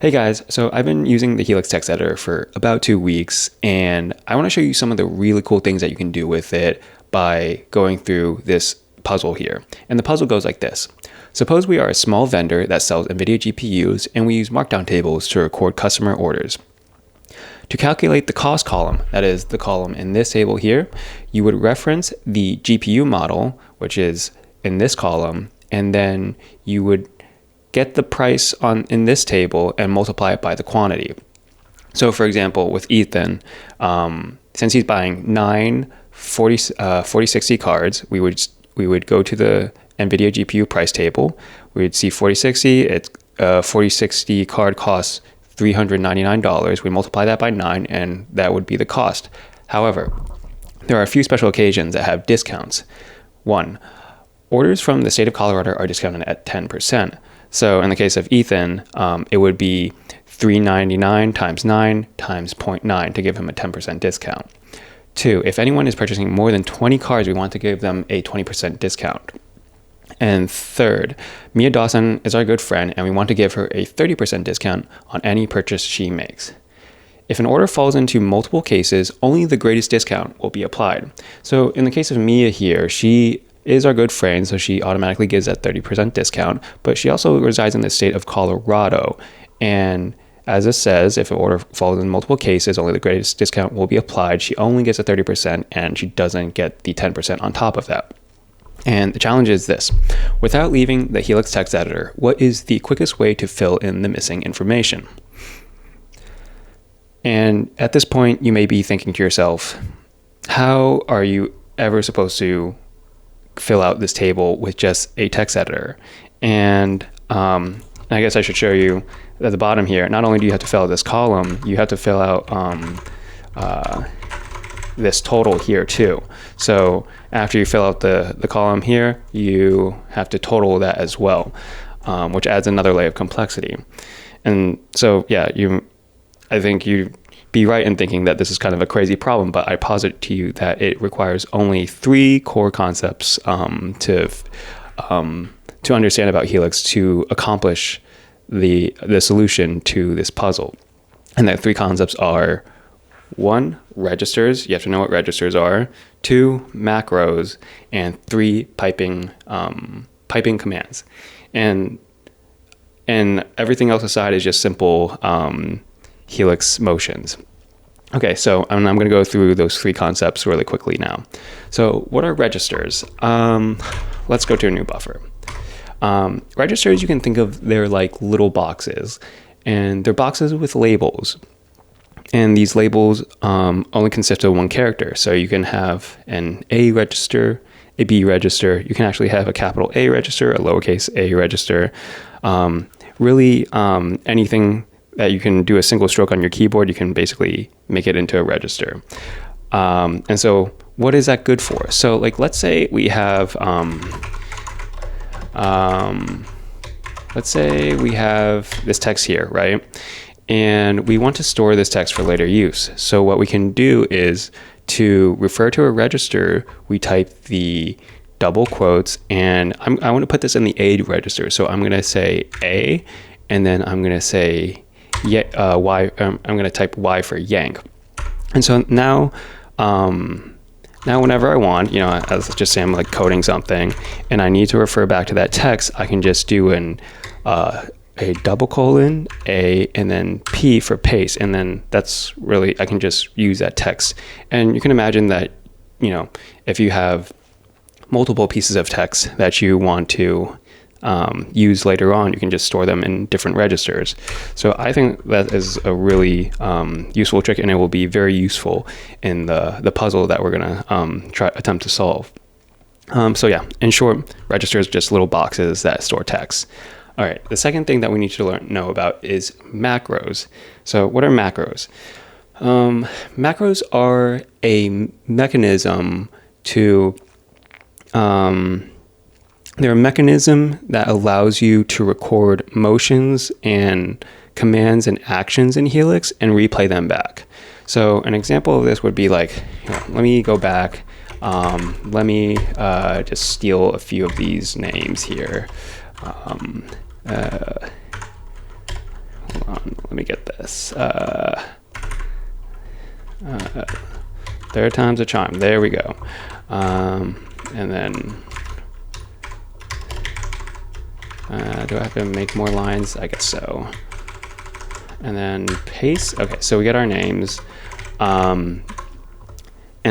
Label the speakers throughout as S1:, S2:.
S1: Hey guys, so I've been using the Helix text editor for about 2 weeks, and I want to show you some of the really cool things that you can do with it by going through this puzzle here. And the puzzle goes like this. Suppose we are a small vendor that sells NVIDIA GPUs, and we use markdown tables to record customer orders. To calculate the cost column, that is the column in this table here, you would reference the GPU model, which is in this column, and then you would get the price in this table and multiply it by the quantity. So for example, with Ethan, since he's buying 4060 cards, we would go to the NVIDIA GPU price table. We would see 4060. It's 4060 card costs $399. We multiply that by 9, and that would be the cost. However, there are a few special occasions that have discounts. 1, orders from the state of Colorado are discounted at 10%. So in the case of Ethan, it would be $399 times 9 times 0.9 to give him a 10% discount. 2, if anyone is purchasing more than 20 cards, we want to give them a 20% discount. And 3rd, Mia Dawson is our good friend, and we want to give her a 30% discount on any purchase she makes. If an order falls into multiple cases, only the greatest discount will be applied. So in the case of Mia here, she is our good friend, so she automatically gives that 30% discount, but she also resides in the state of Colorado. And as it says, if an order falls in multiple cases, only the greatest discount will be applied. She only gets a 30%, and she doesn't get the 10% on top of that. And the challenge is this. Without leaving the Helix text editor, what is the quickest way to fill in the missing information? And at this point, you may be thinking to yourself, how are you ever supposed to fill out this table with just a text editor? And I guess I should show you at the bottom here, not only do you have to fill out this column, you have to fill out this total here too. So after you fill out the column here, you have to total that as well, which adds another layer of complexity. And so yeah, I think you'd be right in thinking that this is kind of a crazy problem, but I posit to you that it requires only 3 core concepts to understand about Helix to accomplish the solution to this puzzle. And that 3 concepts are: 1, registers. You have to know what registers are. 2, macros, and 3, piping commands. And everything else aside is just simple Helix motions. Okay, so I'm going to go through those 3 concepts really quickly now. So what are registers? Let's go to a new buffer. Registers, you can think of, they're like little boxes, and they're boxes with labels. And these labels only consist of one character. So you can have an A register, a B register. You can actually have a capital A register, a lowercase a register. Really, anything that you can do a single stroke on your keyboard, you can basically make it into a register. And so what is that good for? So like, let's say we have, this text here, right? And we want to store this text for later use. So what we can do is, to refer to a register, we type the double quotes, and I want to put this in the A register. So I'm going to say A, and then I'm going to say Y. I'm going to type Y for yank. And so now whenever I want, let's just say I'm like coding something, and I need to refer back to that text, I can just do a double colon, A, and then P for paste. And then that's really, I can just use that text. And you can imagine that, if you have multiple pieces of text that you want to use later on, you can just store them in different registers. So I think that is a really useful trick, and it will be very useful in the puzzle that we're going to attempt to solve. So yeah, in short, registers are just little boxes that store text. All right, the second thing that we need to know about is macros. So what are macros? Macros are a mechanism to, they're a mechanism that allows you to record motions and commands and actions in Helix and replay them back. So an example of this would be like, let me go back. Let me just steal a few of these names here. hold on, let me get this. Third time's a charm. There we go. And then, do I have to make more lines? I guess so. And then paste. Okay, so we get our names. And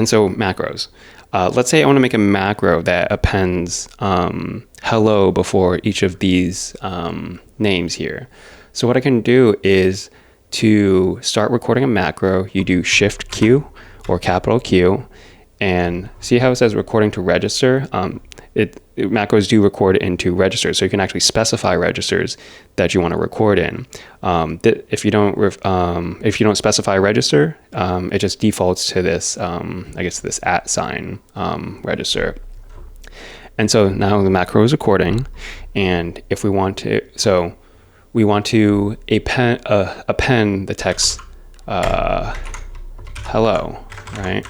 S1: so macros. Let's say I want to make a macro that appends hello before each of these names here. So what I can do is to start recording a macro, you do Shift Q or capital Q, and see how it says recording to register? Macros do record into registers, so you can actually specify registers that you want to record in. If you don't specify register, it just defaults to this, I guess this @ sign register. And so now the macro is recording, and if we want to, so we want to append the text hello, right,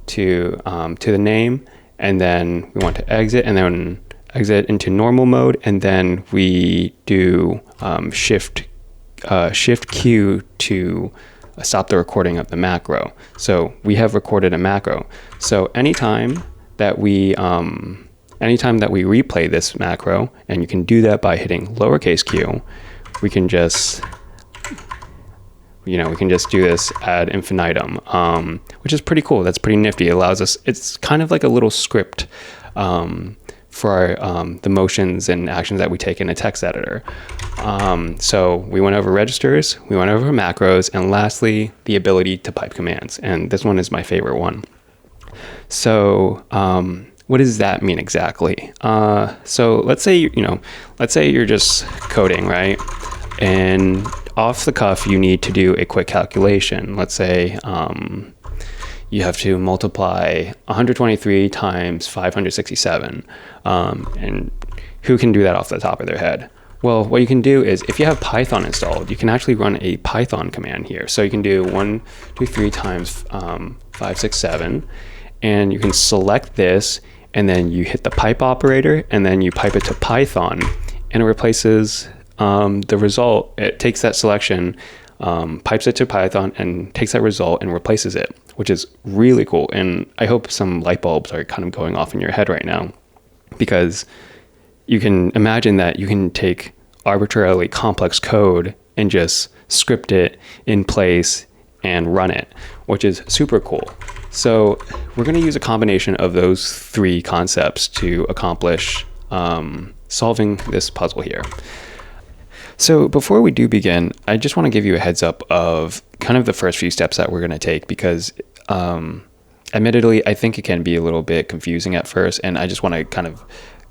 S1: to the name, and then we want to exit, and then exit into normal mode, and then we do shift Q to stop the recording of the macro. So we have recorded a macro. So anytime that we replay this macro, and you can do that by hitting lowercase q, we can just do this ad infinitum, which is pretty cool. That's pretty nifty. It allows us, it's kind of like a little script for the motions and actions that we take in a text editor. So we went over registers, we went over macros, and lastly, the ability to pipe commands. And this one is my favorite one. So what does that mean exactly? So let's say you're just coding, right? And off the cuff, you need to do a quick calculation. Let's say you have to multiply 123 times 567. And who can do that off the top of their head? Well, what you can do is, if you have Python installed, you can actually run a Python command here. So you can do 123 times 567, and you can select this, and then you hit the pipe operator, and then you pipe it to Python, and it replaces the result. It takes that selection, pipes it to Python, and takes that result and replaces it, which is really cool. And I hope some light bulbs are kind of going off in your head right now, because you can imagine that you can take arbitrarily complex code and just script it in place and run it, which is super cool. So we're going to use a combination of those three concepts to accomplish solving this puzzle here. So before we do begin, I just want to give you a heads up of kind of the first few steps that we're going to take, because admittedly, I think it can be a little bit confusing at first, and I just want to kind of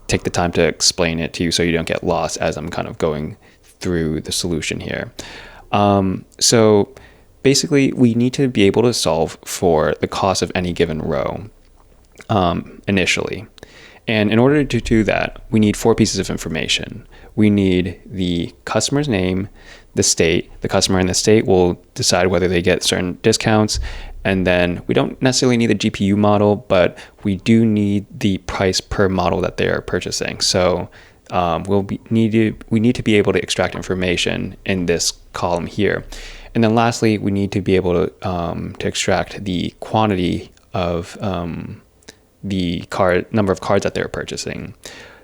S1: take the time to explain it to you so you don't get lost as I'm kind of going through the solution here. So basically, we need to be able to solve for the cost of any given row initially. And in order to do that, we need 4 pieces of information. We need the customer's name, the state. The customer and the state will decide whether they get certain discounts. And then we don't necessarily need the GPU model, but we do need the price per model that they are purchasing. So we need to be able to extract information in this column here. And then lastly, we need to be able to extract the quantity of the number of cards that they're purchasing.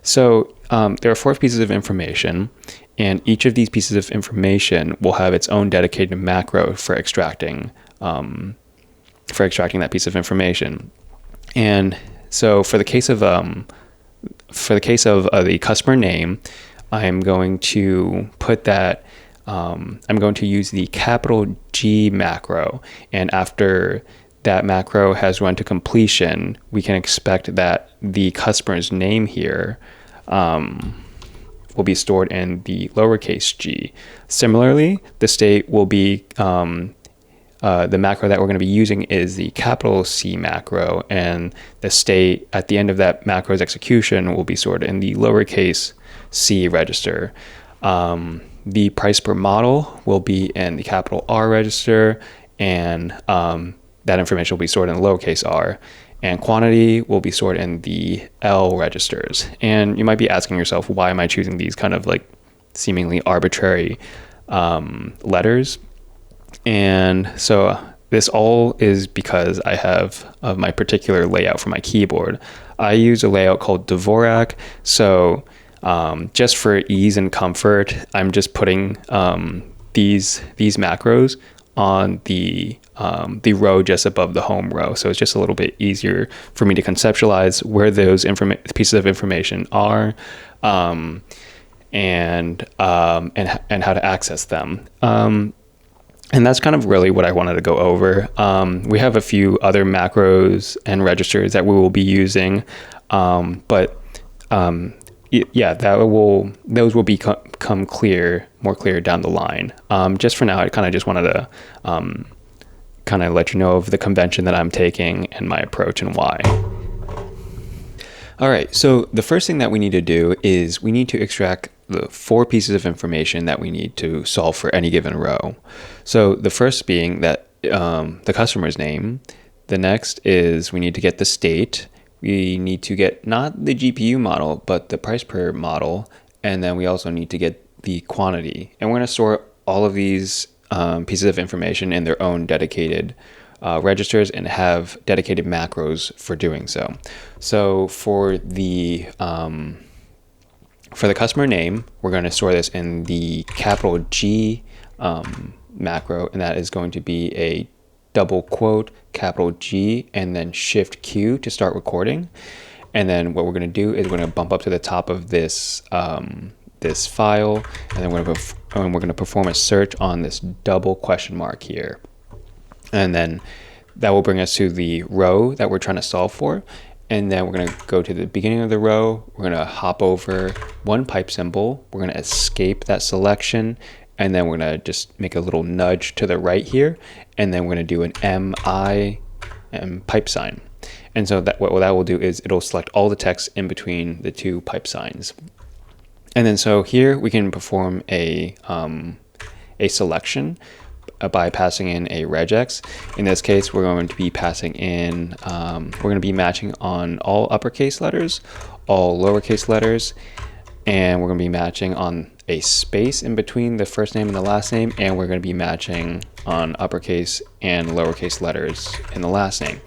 S1: So there are 4 pieces of information, and each of these pieces of information will have its own dedicated macro for extracting that piece of information. And so for the case of the customer name, I'm going to put that. I'm going to use the capital G macro, and after that macro has run to completion, we can expect that the customer's name here will be stored in the lowercase g. Similarly, the state will be, the macro that we're going to be using is the capital C macro, and the state at the end of that macro's execution will be stored in the lowercase c register. The price per model will be in the capital R register, and that information will be stored in the lowercase r, and quantity will be stored in the L registers. And you might be asking yourself, why am I choosing these kind of like seemingly arbitrary letters. And so this all is because I have my particular layout for my keyboard. I use a layout called Dvorak. So just for ease and comfort, I'm just putting these macros on the row just above the home row. So it's just a little bit easier for me to conceptualize where those pieces of information are, and how to access them. And that's kind of really what I wanted to go over. We have a few other macros and registers that we will be using, but those will become more clear down the line. Just for now, I kind of just wanted to kind of let you know of the convention that I'm taking and my approach and why. All right, so the first thing that we need to do is we need to extract the 4 pieces of information that we need to solve for any given row. So the first being that the customer's name. The next is we need to get the state. We need to get not the GPU model, but the price per model. And then we also need to get the quantity. And we're going to store all of these pieces of information in their own dedicated registers and have dedicated macros for doing so. So for the customer name, we're going to store this in the capital G macro, and that is going to be a double quote, capital G, and then Shift Q to start recording. And then what we're going to do is we're going to bump up to the top of this this file, and then we're going to perform a search on this double question mark here. And then that will bring us to the row that we're trying to solve for. And then we're going to go to the beginning of the row. We're going to hop over one pipe symbol. We're going to escape that selection. And then we're going to just make a little nudge to the right here. And then we're going to do an MI and pipe sign. And so what that will do is it'll select all the text in between the 2 pipe signs. And then so here we can perform a selection by passing in a regex. In this case, we're going to be passing in, we're going to be matching on all uppercase letters, all lowercase letters, and we're going to be matching on a space in between the first name and the last name, and we're going to be matching on uppercase and lowercase letters in the last name.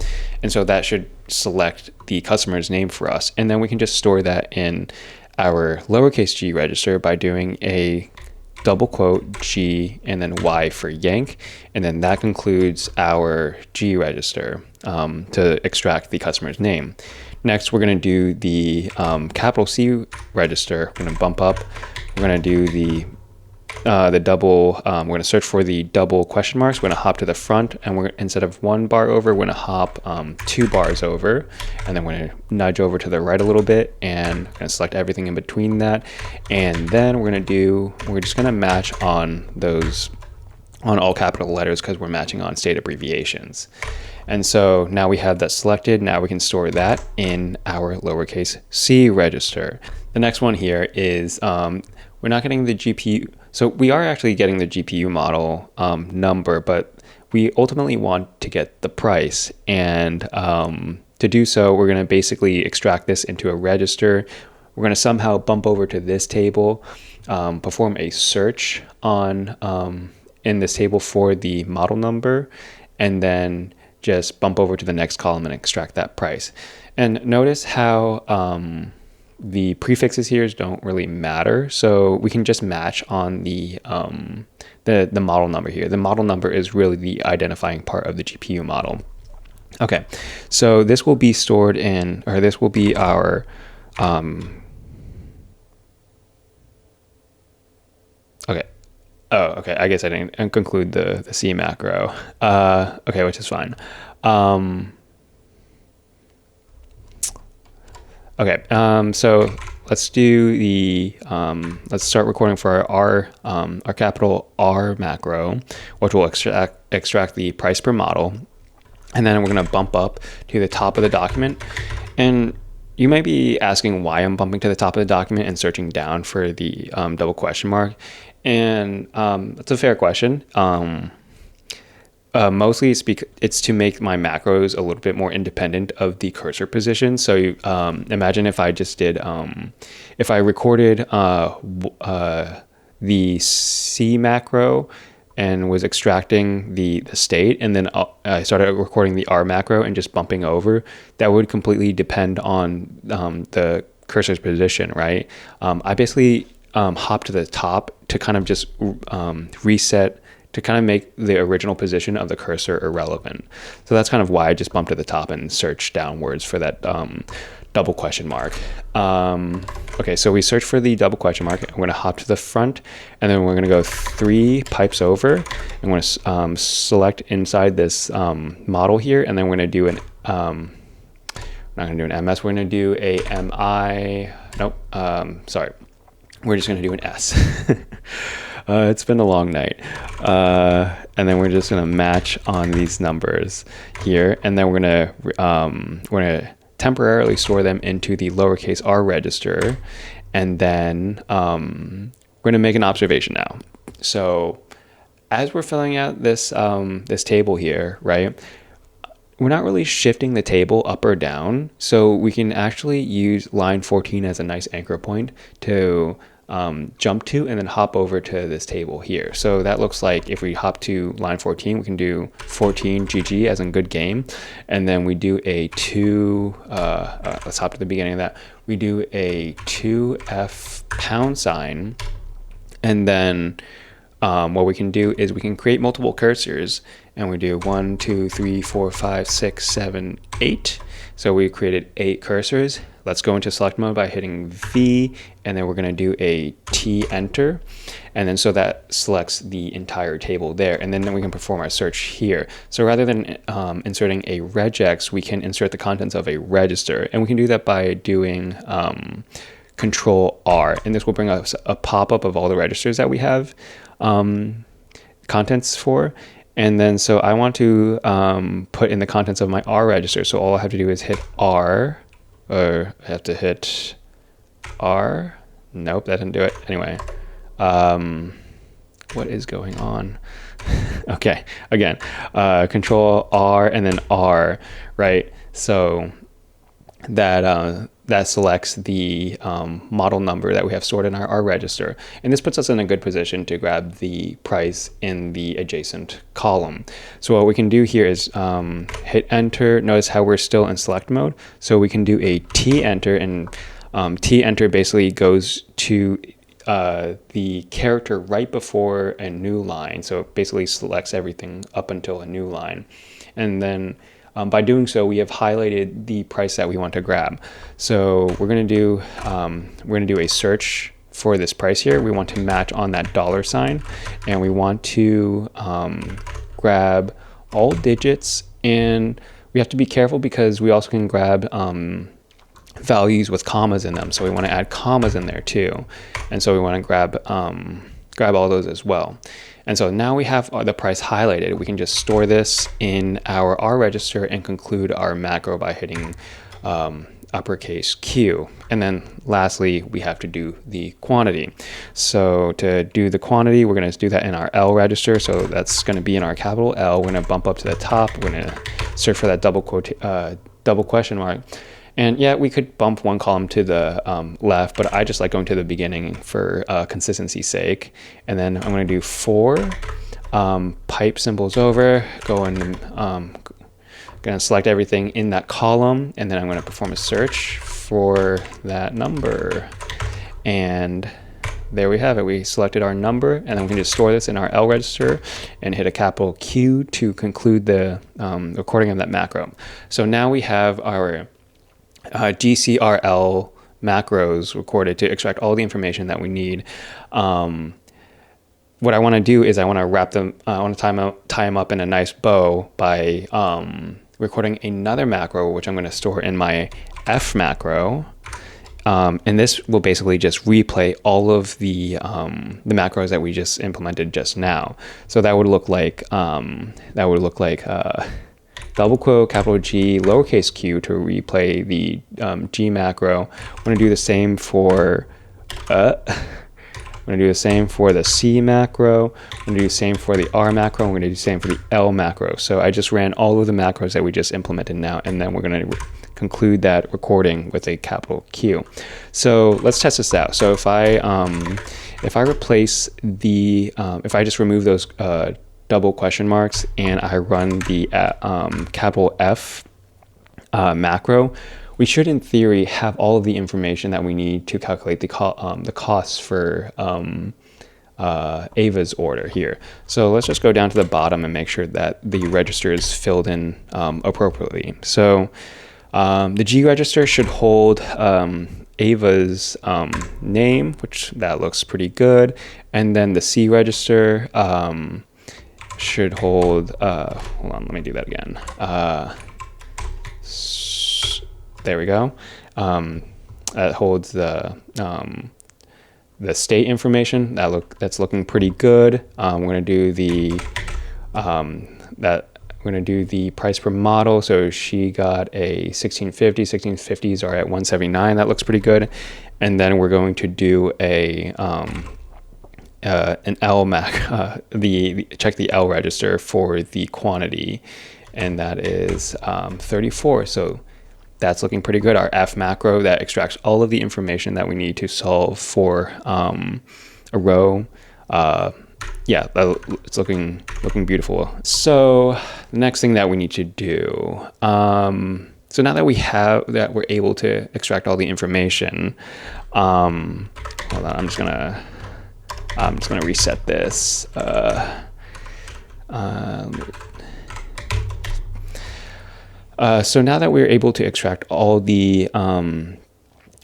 S1: And so that should select the customer's name for us. And then we can just store that in our lowercase g register by doing a double quote G and then Y for yank. And then that concludes our G register to extract the customer's name. Next, we're going to do the capital C register. We're going to bump up. We're going to do the double, we're going to search for the double question marks. We're going to hop to the front, and we're instead of 1 bar over, we're going to hop 2 bars over, and then we're going to nudge over to the right a little bit, and going to select everything in between that. And then we're just going to match on those, on all capital letters, because we're matching on state abbreviations. And so now we have that selected. Now we can store that in our lowercase c register. The next one here is we're not getting the GPU. So we are actually getting the GPU model number, but we ultimately want to get the price. And to do so, we're going to basically extract this into a register. We're going to somehow bump over to this table, perform a search on in this table for the model number, and then just bump over to the next column and extract that price. And notice how the prefixes here don't really matter. So we can just match on the model number here. The model number is really the identifying part of the GPU model. Okay, so this will be stored in, or this will be our okay. Oh, okay. I guess I didn't conclude the C macro. Okay, which is fine. Okay. So let's do the let's start recording for our capital R macro, which will extract the price per model, and then we're going to bump up to the top of the document. And you might be asking why I'm bumping to the top of the document and searching down for the double question mark. And that's a fair question. Mostly it's to make my macros a little bit more independent of the cursor position. So imagine if I just did, if I recorded the C macro and was extracting the state, and then I started recording the R macro and just bumping over, that would completely depend on the cursor's position, right? I basically hop to the top to kind of just reset, to kind of make the original position of the cursor irrelevant. So that's kind of why I just bumped to the top and searched downwards for that double question mark. Okay, so we search for the double question mark. I'm going to hop to the front, and then we're going to go 3 pipes over. I'm going to select inside this model here, and then we're going to do an we're not going to do an MS, we're going to do a MI. Nope, sorry. We're just going to do an S. It's been a long night. And then we're just going to match on these numbers here, and then we're going to temporarily store them into the lowercase r register, and then we're going to make an observation now. So as we're filling out this this table here, right, we're not really shifting the table up or down, so we can actually use line 14 as a nice anchor point to jump to and then hop over to this table here. So that looks like if we hop to line 14, we can do 14 GG as in good game, and then we do a 2 let's hop to the beginning of that. We do a 2F £, and then what we can do is we can create multiple cursors, and we do 1 2 3 4 5 6 7 8. So we created 8 cursors. Let's go into select mode by hitting V, and then we're going to do a T enter, and then so that selects the entire table there, and then we can perform our search here. So rather than inserting a regex, we can insert the contents of a register, and we can do that by doing Control R, and this will bring us a pop-up of all the registers that we have contents for. And then so I want to put in the contents of my R register, so all I have to do is hit R, or I have to hit R. Nope, that didn't do it. Anyway, what is going on? Okay, again, Control R and then R, right? So that that selects the model number that we have stored in our R register, and this puts us in a good position to grab the price in the adjacent column. So what we can do here is hit enter. Notice how we're still in select mode, so we can do a T enter, and T enter basically goes to the character right before a new line, so it basically selects everything up until a new line, and then by doing so, we have highlighted the price that we want to grab. So we're going to do a search for this price here. We want to match on that $, and we want to grab all digits, and we have to be careful because we also can grab values with commas in them. So we want to add commas in there too, and so we want to grab all those as well. And so now we have the price highlighted. We can just store this in our R register and conclude our macro by hitting uppercase Q. And then lastly, we have to do the quantity. So to do the quantity, we're going to do that in our L register. So that's going to be in our capital L. We're going to bump up to the top. We're going to search for that double question mark. And yeah, we could bump one column to the left, but I just like going to the beginning for consistency's sake. And then I'm going to do 4 pipe symbols over, go and going to select everything in that column, and then I'm going to perform a search for that number. And there we have it. We selected our number, and then we can just store this in our L register and hit a capital Q to conclude the recording of that macro. So now we have our GCRL macros recorded to extract all the information that we need. What I want to do is I want to wrap them, I want to tie them up in a nice bow by recording another macro, which I'm going to store in my F macro. And this will basically just replay all of the macros that we just implemented just now. So that would look like double quote, capital G, lowercase q to replay the G macro. I'm going to do the same for I'm going to do the same for the C macro. I'm going to do the same for the R macro. I'm going to do the same for the L macro. So I just ran all of the macros that we just implemented now, and then we're going to conclude that recording with a capital Q. So let's test this out. So if I replace the if I just remove those double question marks and I run the capital F macro, we should in theory have all of the information that we need to calculate the costs for Ava's order here. So let's just go down to the bottom and make sure that the register is filled in appropriately. So the G register should hold Ava's name, which that looks pretty good. And then the C register should hold, hold on, let me do that again. There we go. That holds the state information. That's looking pretty good. We're gonna do the price per model. So she got a 1650. 1650s are at 179. That looks pretty good. And then we're going to do an L mac, check the L register for the quantity, and that is 34. So that's looking pretty good. Our F macro that extracts all of the information that we need to solve for a row. Yeah, it's looking beautiful. So the next thing that we need to do, so now that we're able to extract all the information, hold on, I'm just gonna reset this. So now that we're able to extract all the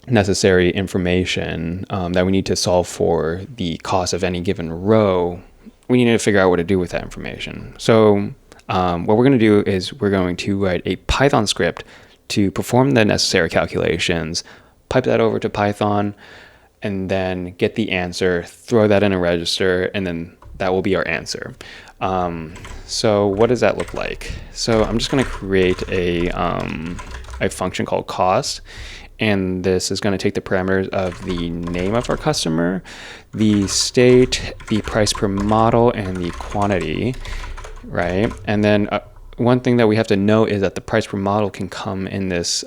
S1: necessary information that we need to solve for the cost of any given row, we need to figure out what to do with that information. So what we're going to do is we're going to write a Python script to perform the necessary calculations, pipe that over to Python, and then get the answer, throw that in a register, and then that will be our answer. So what does that look like? So I'm just going to create a function called cost, and this is going to take the parameters of the name of our customer, the state, the price per model, and the quantity, right? And then one thing that we have to know is that the price per model can come in this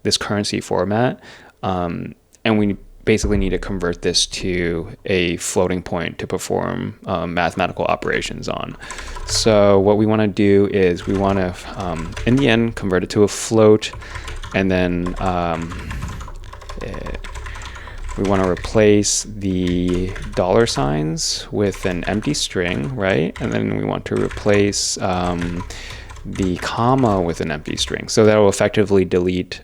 S1: this currency format, and we basically need to convert this to a floating point to perform mathematical operations on. So what we want to do is we want to, in the end, convert it to a float, and then we want to replace the dollar signs with an empty string, right? And then we want to replace the comma with an empty string. So that will effectively delete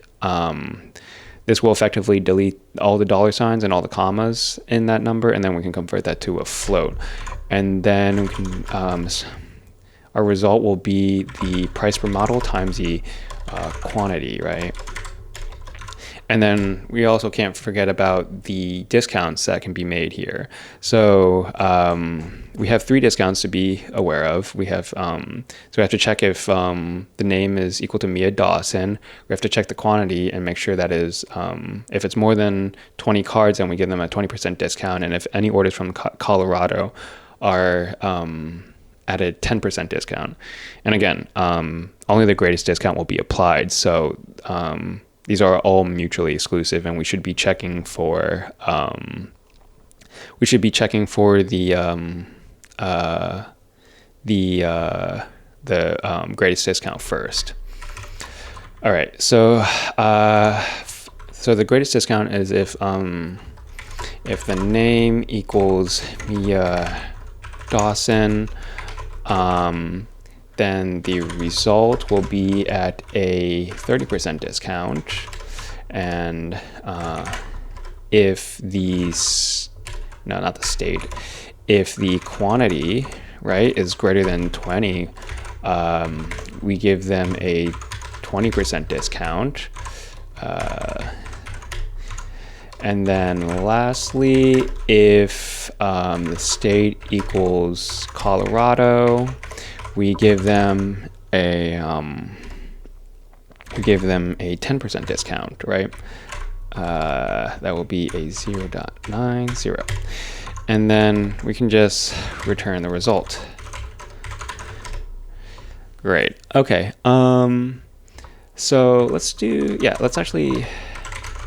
S1: this will effectively delete all the dollar signs and all the commas in that number, and then we can convert that to a float. And then we can, our result will be the price per model times the quantity, right? And then we also can't forget about the discounts that can be made here. So we have 3 discounts to be aware of. We have so we have to check if the name is equal to Mia Dawson. We have to check the quantity and make sure that is if it's more than 20 cards, then we give them a 20% discount. And if any orders from Colorado are at a 10% discount. And again, only the greatest discount will be applied. So these are all mutually exclusive, and we should be checking for the greatest discount first. All right, so so the greatest discount is if the name equals Mia Dawson, then the result will be at a 30% discount. And if not the state, if the quantity, right, is greater than 20, we give them a 20% discount. And then lastly, if the state equals Colorado, we give them a 10% discount, right? That will be a 0.90, and then we can just return the result. Great. Okay. So let's do, yeah, let's actually,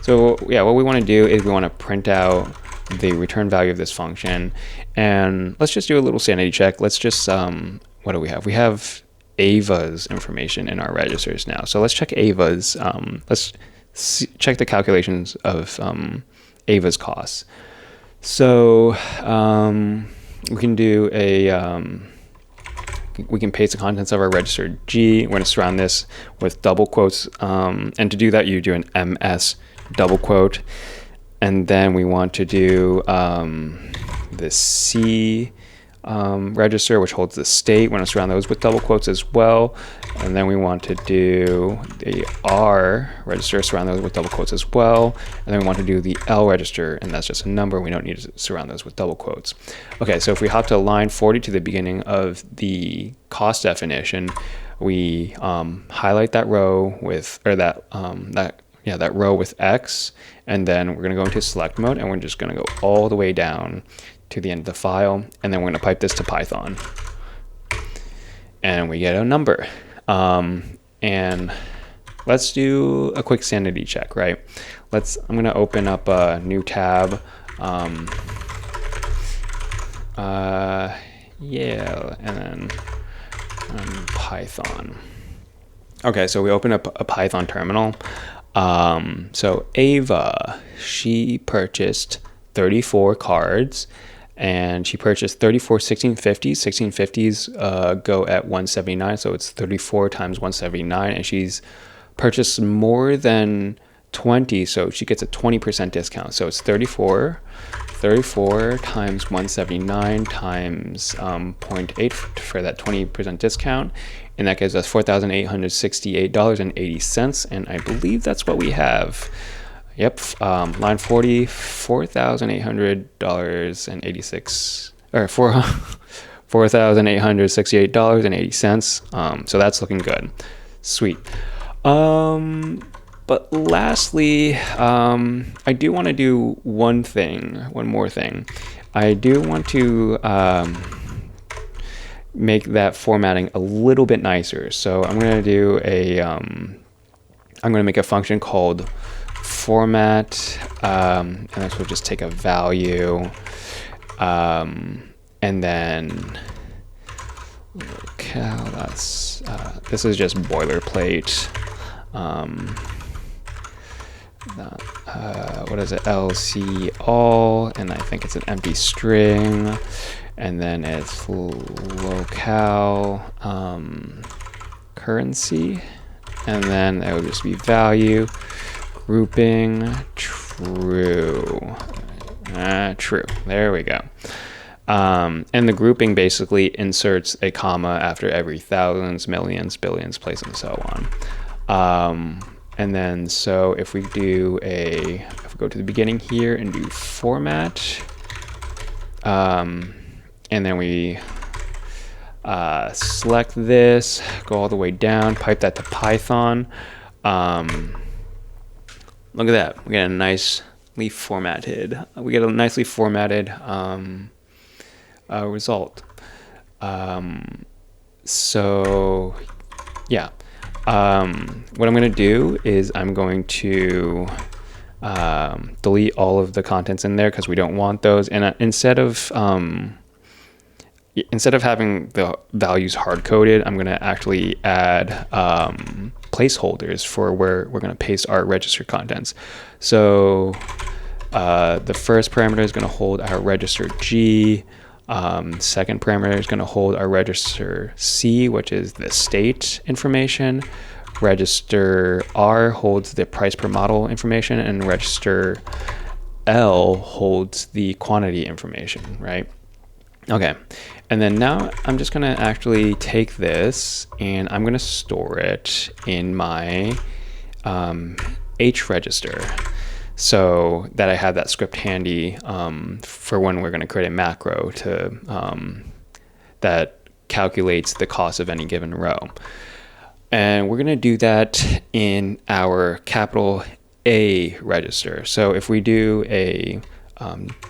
S1: so yeah, what we want to do is we want to print out the return value of this function, and let's just do a little sanity check. Let's just, what do we have? We have Ava's information in our registers now. So let's check Ava's, check the calculations of Ava's costs. So we can do a, we can paste the contents of our register G. We're going to surround this with double quotes. And to do that, you do an MS double quote. And then we want to do the C register, which holds the state. We're going to surround those with double quotes as well. And then we want to do the R register, surround those with double quotes as well. And then we want to do the L register, and that's just a number. We don't need to surround those with double quotes. Okay, so if we hop to line 40 to the beginning of the cost definition, we highlight that row with, or that row with X, and then we're going to go into select mode, and we're just going to go all the way down to the end of the file, and then we're going to pipe this to Python, and we get a number. And let's do a quick sanity check, right? I'm going to open up a new tab. Yeah, and then Python. Okay, so we open up a Python terminal. So Ava, she purchased 34 cards, and she purchased 34 1650s. 1650s go at 179, so it's 34 times 179, and she's purchased more than 20, so she gets a 20% discount. So it's 34 times 179 times 0.8 for that 20% discount, and that gives us $4,868.80, and I believe that's what we have. Yep, line 40, $4,800.86, or $4,868.80. So that's looking good. Sweet. But lastly, I do want to do one more thing. I do want to make that formatting a little bit nicer. So I'm going to do I'm going to make a function called format, and this will just take a value, and then locale. This is just boilerplate. What is it? LC all, and I think it's an empty string, and then it's locale currency, and then that would just be value. Grouping true. True. There we go. And the grouping basically inserts a comma after every thousands, millions, billions, place, and so on. And then so if we go to the beginning here and do format, and then we select this, go all the way down, pipe that to Python. Look at that. We get a nicely formatted result. So yeah. What I'm going to do is I'm going to delete all of the contents in there because we don't want those. And instead of having the values hard-coded, I'm going to actually add placeholders for where we're going to paste our register contents. So the first parameter is going to hold our register G. Second parameter is going to hold our register C, which is the state information. Register R holds the price per model information, and register L holds the quantity information, right? Okay, and then now I'm just gonna actually take this and I'm gonna store it in my H register, so that I have that script handy for when we're gonna create a macro that calculates the cost of any given row. And we're gonna do that in our capital A register. So if we do a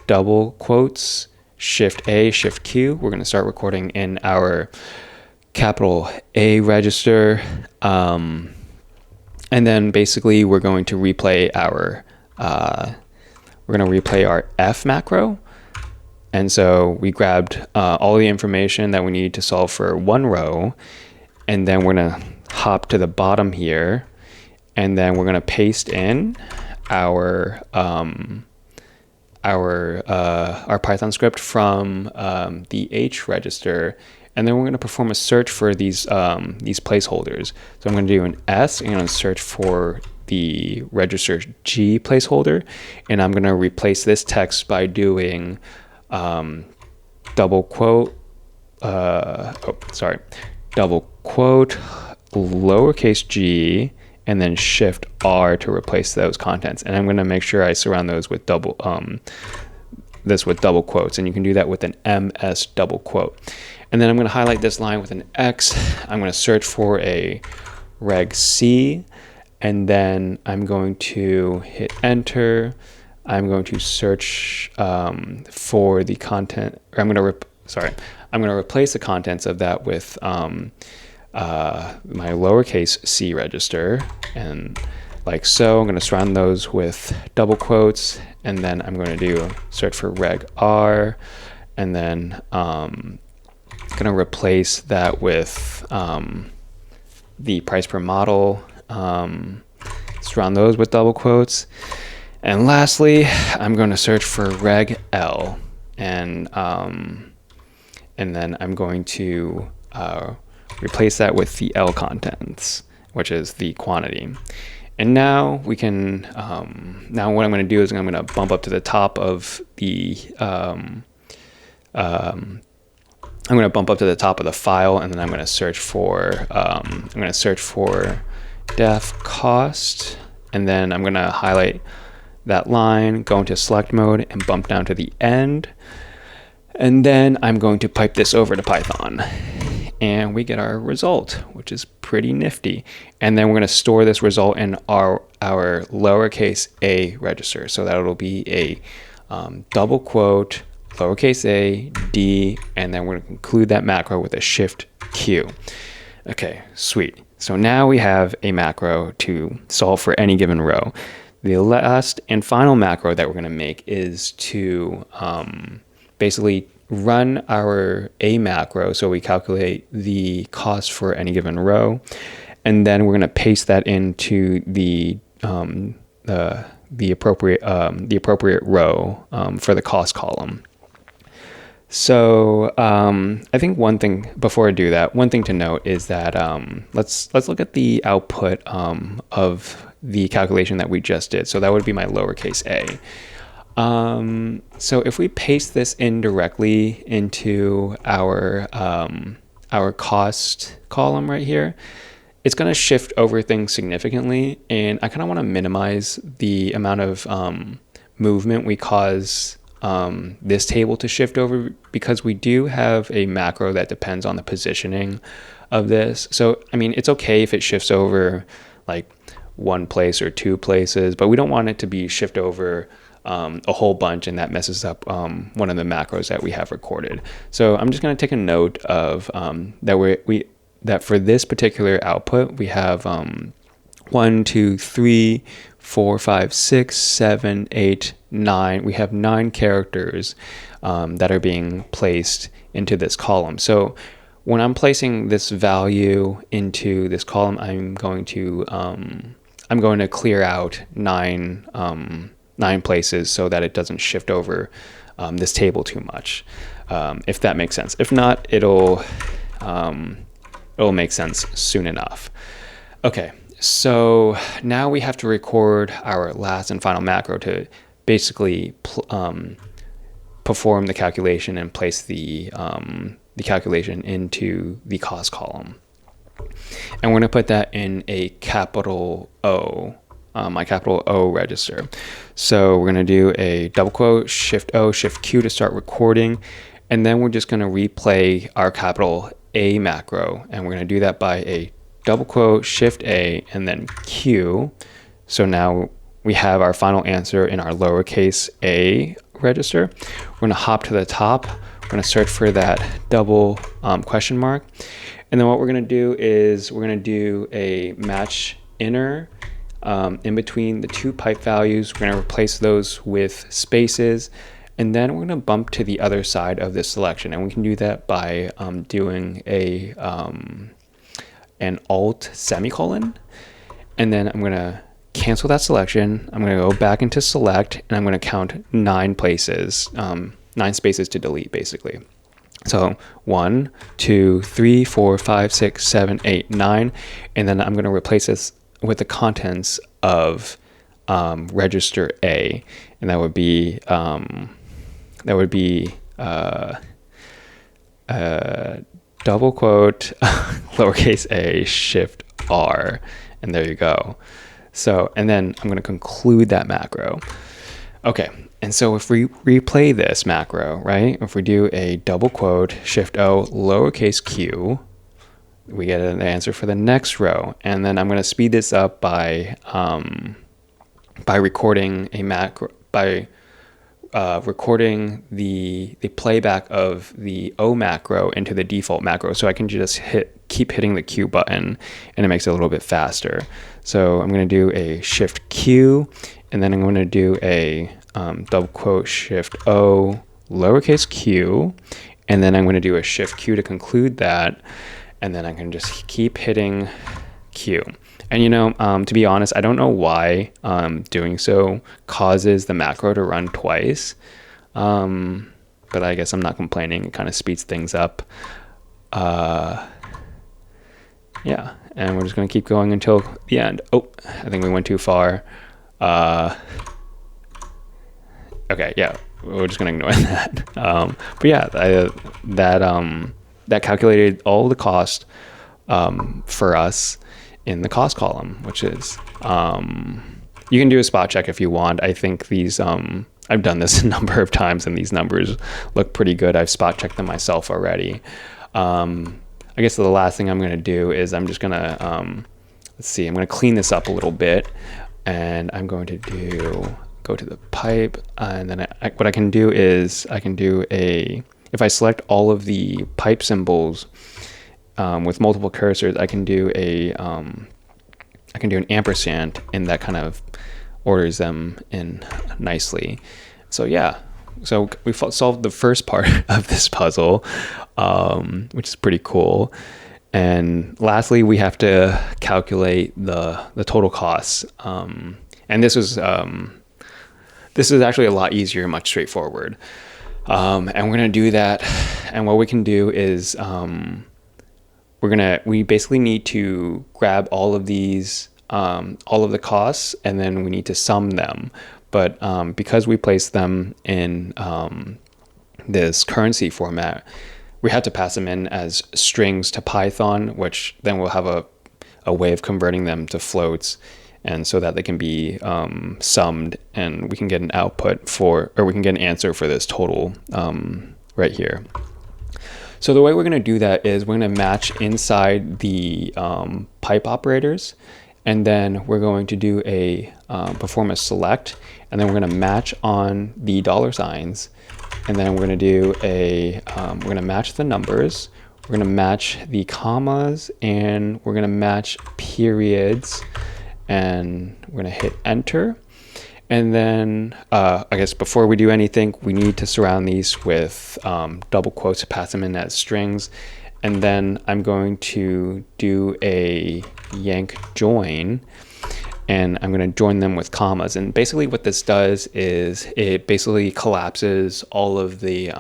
S1: double quotes, Shift A, Shift Q, we're going to start recording in our capital A register. And And then basically we're going to replay our F macro. And so we grabbed all the information that we need to solve for one row, and then we're gonna hop to the bottom here, and then we're gonna paste in our Python script from the H register, and then we're gonna perform a search for these placeholders. So I'm gonna do an S, and I'm gonna search for the register G placeholder, and I'm gonna replace this text by doing double quote lowercase g and then shift R to replace those contents. And I'm going to make sure I surround those with double quotes, and you can do that with an MS double quote. And then I'm going to highlight this line with an X. I'm going to search for a reg C, and then I'm going to hit enter. I'm going to search for the content, or I'm going to replace the contents of that with my lowercase c register, and like so. I'm going to surround those with double quotes, and then I'm going to do search for reg R, and then going to replace that with the price per model, surround those with double quotes. And lastly, I'm going to search for reg L, and then I'm going to replace that with the L contents, which is the quantity. And now we can, now what I'm going to do is I'm going to bump up to the top of the, I'm going to bump up to the top of the file, and then I'm going to search for, def cost, and then I'm going to highlight that line, go into select mode, and bump down to the end. And then I'm going to pipe this over to Python, and we get our result, which is pretty nifty. And then we're going to store this result in our lowercase a register. So that'll be a double quote, lowercase a, D, and then we're going to conclude that macro with a shift Q. Okay, sweet. So now we have a macro to solve for any given row. The last and final macro that we're going to make is to basically run our A macro, so we calculate the cost for any given row, and then we're going to paste that into the appropriate row for the cost column. So I think one thing before I do that, one thing to note is that let's look at the output of the calculation that we just did. So that would be my lowercase a. So if we paste this in directly into our cost column right here, it's going to shift over things significantly, and I kind of want to minimize the amount of movement we cause this table to shift over, because we do have a macro that depends on the positioning of this. So I mean, it's okay if it shifts over like one place or two places, but we don't want it to be shift over a whole bunch, and that messes up one of the macros that we have recorded. So I'm just going to take a note of that for this particular output we have 1, 2, 3, 4, 5, 6, 7, 8, 9. We have 9 characters that are being placed into this column. So when I'm placing this value into this column, I'm going to clear out 9 places so that it doesn't shift over this table too much, if that makes sense. If not, it'll make sense soon enough. Okay, so now we have to record our last and final macro to basically perform the calculation and place the calculation into the cost column. And we're going to put that in a capital O, my capital O register. So we're going to do a double quote, shift O, shift Q to start recording. And then we're just going to replay our capital A macro. And we're going to do that by a double quote, shift A, and then Q. So now we have our final answer in our lowercase a register. We're going to hop to the top. We're going to search for that double question mark. And then what we're going to do is we're going to do a match inner in between the two pipe values. We're going to replace those with spaces, and then we're going to bump to the other side of this selection. And we can do that by doing an alt semicolon, and then I'm going to cancel that selection. I'm going to go back into select, and I'm going to count 9 places, 9 spaces to delete basically. So 1, 2, 3, 4, 5, 6, 7, 8, 9, and then I'm going to replace this with the contents of register A, and that would be double quote lowercase a shift R, and there you go. So, and then I'm going to conclude that macro. Okay, and so if we replay this macro, right, if we do a double quote shift O lowercase q, we get an answer for the next row. And then I'm going to speed this up by recording a macro, by recording the playback of the O macro into the default macro, so I can just keep hitting the Q button, and it makes it a little bit faster. So I'm going to do a shift Q, and then I'm going to do a double quote shift O lowercase q, and then I'm going to do a shift Q to conclude that, and then I can just keep hitting Q. And to be honest, I don't know why doing so causes the macro to run twice, but I guess I'm not complaining. It kind of speeds things up. Yeah, and we're just going to keep going until the end. Oh, I think we went too far. Okay, yeah, we're just going to ignore that. But yeah, that calculated all the cost for us in the cost column, which is, you can do a spot check if you want. I think these, I've done this a number of times, and these numbers look pretty good. I've spot checked them myself already. I guess the last thing I'm going to do is I'm just going to, let's see, I'm going to clean this up a little bit, and I'm going to go to the pipe, and then what I can do is if I select all of the pipe symbols with multiple cursors, I can do an ampersand, and that kind of orders them in nicely. So yeah, so we solved the first part of this puzzle, which is pretty cool. And lastly, we have to calculate the total costs. And this is actually a lot easier, much straightforward. And we're gonna do that. And what we can do is we basically need to grab all of these, all of the costs, and then we need to sum them. But because we place them in this currency format, we have to pass them in as strings to Python, which then we'll have a way of converting them to floats, and so that they can be summed, and we can get an output we can get an answer for this total right here. So the way we're going to do that is we're going to match inside the pipe operators, and then we're going to do perform a select, and then we're going to match on the dollar signs, and then we're going to do we're going to match the numbers, we're going to match the commas, and we're going to match periods, and we're going to hit enter. And then I guess before we do anything, we need to surround these with double quotes to pass them in as strings. And then I'm going to do a yank join, and I'm going to join them with commas. And basically what this does is it basically collapses all of the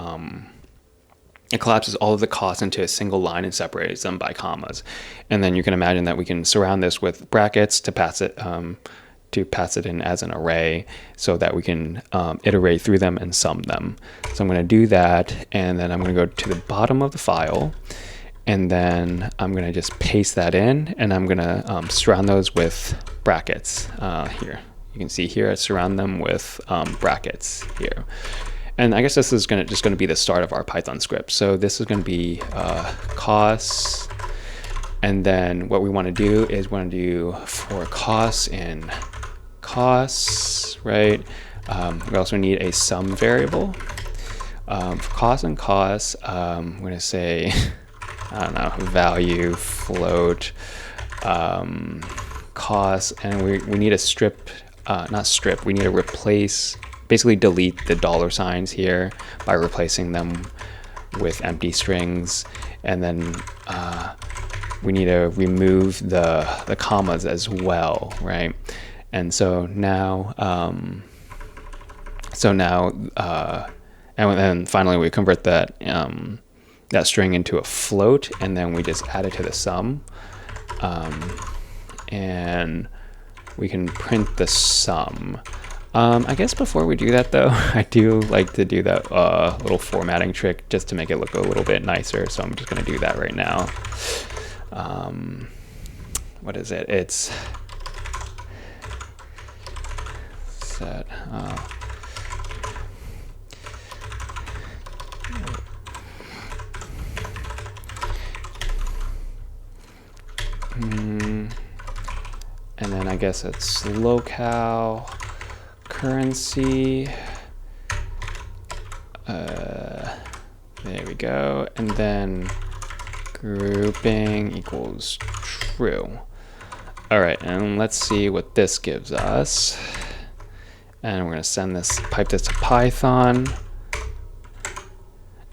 S1: costs into a single line and separates them by commas. And then you can imagine that we can surround this with brackets to pass it in as an array, so that we can iterate through them and sum them. So I'm going to do that, and then I'm going to go to the bottom of the file, and then I'm going to just paste that in, and I'm going to surround those with brackets here. You can see here I surround them with brackets here. And I guess this is just going to be the start of our Python script. So this is going to be costs, and then what we want to do is we want to do for costs in costs, right? We also need a sum variable. For costs and costs, I'm going to say, I don't know, value float costs, and we need to strip, not strip, we need to replace, basically delete the dollar signs here by replacing them with empty strings, and then we need to remove the commas as well, right? And so now, and then finally we convert that that string into a float, and then we just add it to the sum, and we can print the sum. I guess before we do that though, I do like to do that little formatting trick just to make it look a little bit nicer. So I'm just gonna do that right now. What is it? It's set. And then I guess it's locale currency. There we go. And then grouping equals true. All right, and let's see what this gives us. And we're gonna pipe this to Python.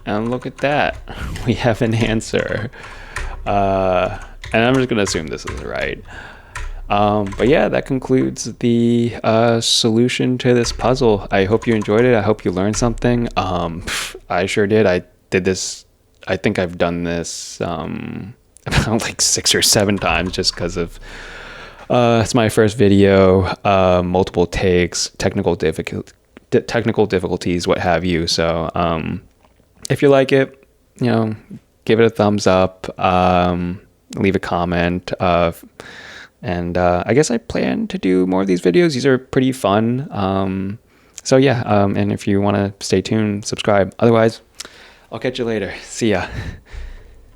S1: And look at that, we have an answer. And I'm just gonna assume this is right. But yeah, that concludes the solution to this puzzle. I hope you enjoyed it. I hope you learned something. I sure did. I did this, I think I've done this about like 6 or 7 times just because of it's my first video, multiple takes, technical difficulties, what have you. So if you like it, you know, give it a thumbs up, leave a comment, and I guess I plan to do more of these videos. These are pretty fun. So yeah, and if you want to stay tuned, subscribe. Otherwise, I'll catch you later. See ya.